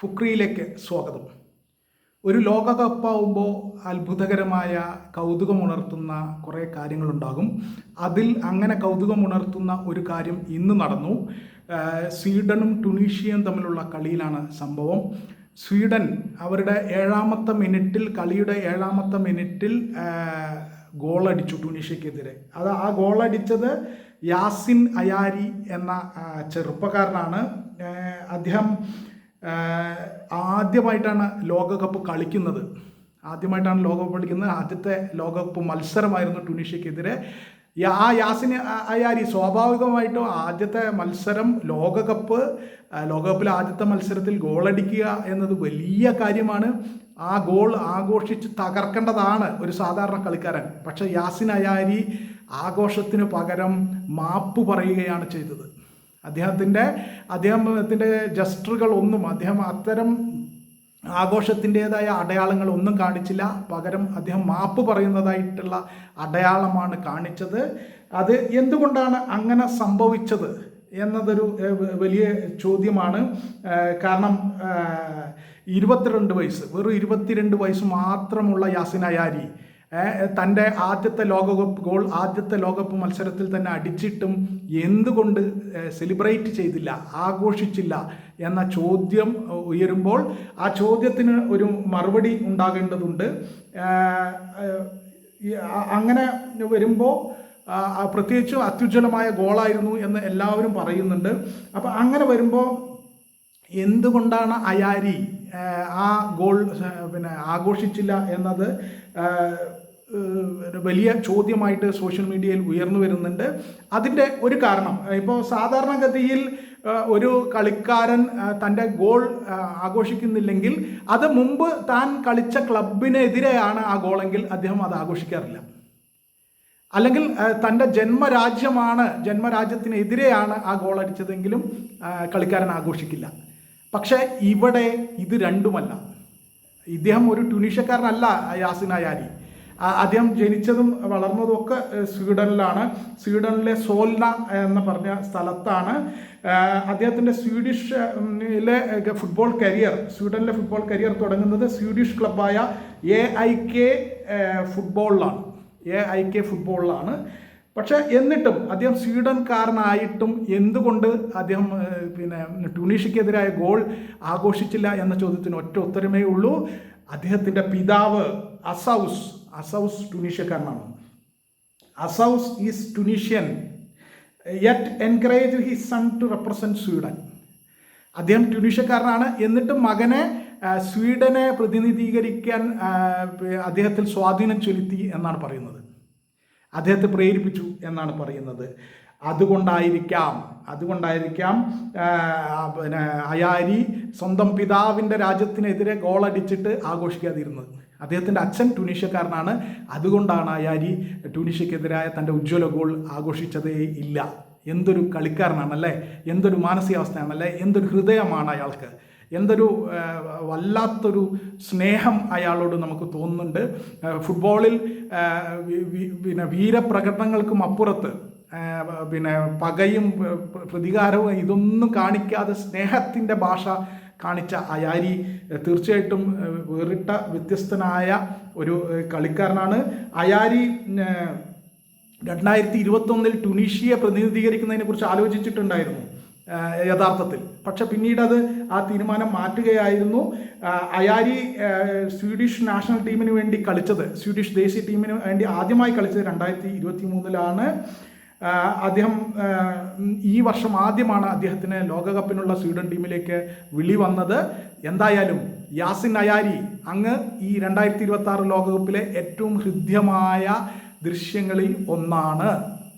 ഫുക്രിയിലേക്ക് സ്വാഗതം. ഒരു ലോകകപ്പാവുമ്പോൾ അത്ഭുതകരമായ കൗതുകമുണർത്തുന്ന കുറേ കാര്യങ്ങളുണ്ടാകും. അതിൽ അങ്ങനെ കൗതുകമുണർത്തുന്ന ഒരു കാര്യം ഇന്ന് നടന്നു. സ്വീഡനും ടുണീഷ്യയും തമ്മിലുള്ള കളിയിലാണ് സംഭവം. സ്വീഡൻ അവരുടെ കളിയുടെ ഏഴാമത്തെ മിനിറ്റിൽ ഗോളടിച്ചു ടുണീഷ്യക്കെതിരെ. ആ ഗോളടിച്ചത് യാസിൻ അയാരി എന്ന ചെറുപ്പക്കാരനാണ്. അദ്ദേഹം ആദ്യമായിട്ടാണ് ലോകകപ്പ് കളിക്കുന്നത്. ആദ്യത്തെ ലോകകപ്പ് മത്സരമായിരുന്നു ടുണീഷ്യക്കെതിരെ. ആ യാസിൻ അയാരി സ്വാഭാവികമായിട്ടും ആദ്യത്തെ മത്സരം ലോകകപ്പിലെ ആദ്യത്തെ മത്സരത്തിൽ ഗോളടിക്കുക എന്നത് വലിയ കാര്യമാണ്. ആ ഗോൾ ആഘോഷിച്ച് തകർക്കേണ്ടതാണ് ഒരു സാധാരണ കളിക്കാരൻ. പക്ഷേ യാസിൻ അയാരി ആഘോഷത്തിന് പകരം മാപ്പ് പറയുകയാണ് ചെയ്തത്. അദ്ദേഹത്തിൻ്റെ ജസ്റ്ററുകളൊന്നും അദ്ദേഹം അത്തരം ആഘോഷത്തിൻ്റെതായ അടയാളങ്ങളൊന്നും കാണിച്ചില്ല. പകരം അദ്ദേഹം മാപ്പ് പറയുന്നതായിട്ടുള്ള അടയാളമാണ് കാണിച്ചത്. അത് എന്തുകൊണ്ടാണ് അങ്ങനെ സംഭവിച്ചത് എന്നതൊരു വലിയ ചോദ്യമാണ്. കാരണം 22 വയസ്സ് മാത്രമുള്ള യാസിൻ അയാരി തൻ്റെ ആദ്യത്തെ ലോകകപ്പ് മത്സരത്തിൽ തന്നെ അടിച്ചിട്ടും എന്തുകൊണ്ട് സെലിബ്രേറ്റ് ചെയ്തില്ല, ആഘോഷിച്ചില്ല എന്ന ചോദ്യം ഉയരുമ്പോൾ ആ ചോദ്യത്തിന് ഒരു മറുപടി ഉണ്ടാകേണ്ടതുണ്ട്. അങ്ങനെ വരുമ്പോൾ പ്രത്യേകിച്ചും അത്യുജ്വലമായ ഗോളായിരുന്നു എന്ന് എല്ലാവരും പറയുന്നുണ്ട്. അപ്പോൾ അങ്ങനെ വരുമ്പോൾ എന്തുകൊണ്ടാണ് അയാരി ആ ഗോൾ ആഘോഷിച്ചില്ല എന്നത് വലിയ ചോദ്യമായിട്ട് സോഷ്യൽ മീഡിയയിൽ ഉയർന്നു വരുന്നുണ്ട്. അതിൻ്റെ ഒരു കാരണം, ഇപ്പോൾ സാധാരണഗതിയിൽ ഒരു കളിക്കാരൻ തൻ്റെ ഗോൾ ആഘോഷിക്കുന്നില്ലെങ്കിൽ അത് മുമ്പ് താൻ കളിച്ച ക്ലബിനെതിരെയാണ് ആ ഗോളെങ്കിൽ അദ്ദേഹം അത് ആഘോഷിക്കാറില്ല. അല്ലെങ്കിൽ തൻ്റെ ജന്മരാജ്യത്തിനെതിരെയാണ് ആ ഗോൾ അടിച്ചതെങ്കിലും കളിക്കാരൻ ആഘോഷിക്കില്ല. പക്ഷേ ഇവിടെ ഇത് രണ്ടുമല്ല. ഇദ്ദേഹം ഒരു ടുണീഷ്യക്കാരനല്ല യാസിൻ അയാരി. അദ്ദേഹം ജനിച്ചതും വളർന്നതും ഒക്കെ സ്വീഡനിലാണ്. സ്വീഡനിലെ സോൽന എന്ന് പറഞ്ഞ സ്ഥലത്താണ്. അദ്ദേഹത്തിൻ്റെ സ്വീഡിഷിലെ ഫുട്ബോൾ കരിയർ തുടങ്ങുന്നത് സ്വീഡിഷ് ക്ലബ്ബായ AIK ഫുട്ബോളിലാണ്. പക്ഷേ എന്നിട്ടും അദ്ദേഹം സ്വീഡൻകാരനായിട്ടും എന്തുകൊണ്ട് അദ്ദേഹം ടുണീഷ്യക്കെതിരായ ഗോൾ ആഘോഷിച്ചില്ല എന്ന ചോദ്യത്തിന് ഒറ്റ ഉത്തരമേ ഉള്ളൂ. അദ്ദേഹത്തിൻ്റെ പിതാവ് അസൗസ് ടുണീഷ്യക്കാരനാണ്. Azouz is Tunisian yet encourage his son to represent Sweden. അദ്ദേഹം ടുണീഷ്യക്കാരനാണ്. എന്നിട്ടും മകനെ സ്വീഡനെ പ്രതിനിധീകരിക്കാൻ അദ്ദേഹത്തിൽ സ്വാധീനം ചെലുത്തി എന്നാണ് പറയുന്നത്. അദ്ദേഹത്തെ പ്രേരിപ്പിച്ചു എന്നാണ് പറയുന്നത്. അതുകൊണ്ടായിരിക്കാം അയാരി സ്വന്തം പിതാവിൻ്റെ രാജ്യത്തിനെതിരെ ഗോളടിച്ചിട്ട് ആഘോഷിക്കാതിരുന്നത്. അദ്ദേഹത്തിൻ്റെ അച്ഛൻ ടുണീഷ്യക്കാരനാണ്. അതുകൊണ്ടാണ് അയാരി ടുണീഷ്യക്കെതിരായ തൻ്റെ ഉജ്ജ്വല ഗോൾ ആഘോഷിച്ചതേ ഇല്ല. എന്തൊരു കളിക്കാരനാണല്ലേ, എന്തൊരു മാനസികാവസ്ഥയാണല്ലേ, എന്തൊരു ഹൃദയമാണ് അയാൾക്ക്, എന്തൊരു വല്ലാത്തൊരു സ്നേഹം അയാളോട് നമുക്ക് തോന്നുന്നുണ്ട്. ഫുട്ബോളിൽ വീരപ്രകടനങ്ങൾക്കും അപ്പുറത്ത് പകയും പ്രതികാരവും ഇതൊന്നും കാണിക്കാതെ സ്നേഹത്തിൻ്റെ ഭാഷ കാണിച്ച അയാരി തീർച്ചയായിട്ടും വേറിട്ട വ്യത്യസ്തനായ ഒരു കളിക്കാരനാണ്. അയാരി 2021 ടുണീഷ്യയെ പ്രതിനിധീകരിക്കുന്നതിനെ കുറിച്ച് ആലോചിച്ചിട്ടുണ്ടായിരുന്നു യഥാർത്ഥത്തിൽ. പക്ഷെ പിന്നീട് ആ തീരുമാനം മാറ്റുകയായിരുന്നു. അയാരി സ്വീഡിഷ് നാഷണൽ ടീമിന് വേണ്ടി സ്വീഡിഷ് ദേശീയ ടീമിന് വേണ്ടി ആദ്യമായി കളിച്ചത് 2023 അദ്ദേഹം ഈ വർഷം ആദ്യമാണ് അദ്ദേഹത്തിന് ലോകകപ്പിനുള്ള സ്വീഡൻ ടീമിലേക്ക് വിളി വന്നത്. എന്തായാലും യാസിൻ അയാരി അങ്ങ് ഈ 2026 ലോകകപ്പിലെ ഏറ്റവും ഹൃദ്യമായ ദൃശ്യങ്ങളിൽ ഒന്നാണ്.